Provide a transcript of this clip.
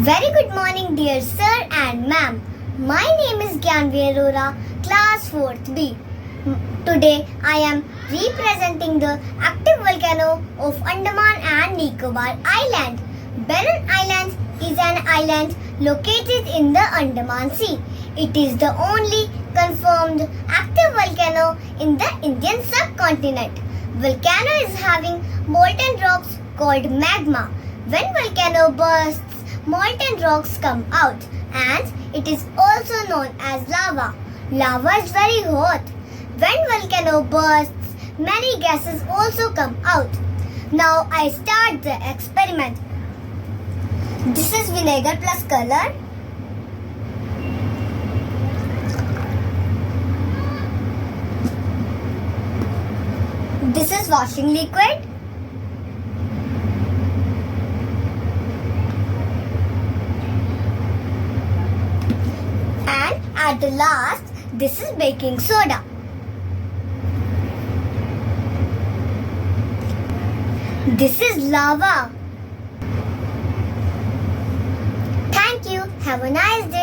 Very good morning, dear sir and ma'am. My name is Gyanvi Arora, class 4th B. Today I am representing the active volcano of Andaman and Nicobar Island. Barren Island is an island located in the Andaman Sea. It is the only confirmed active volcano in the Indian subcontinent. Volcano is having molten rocks called magma. When volcano bursts, molten rocks come out and it is also known as lava. Lava is very hot. When volcano bursts, many gases also come out. Now I start the experiment. This is vinegar plus color. This is washing liquid. And at the last, this is baking soda. This is lava. Thank you. Have a nice day.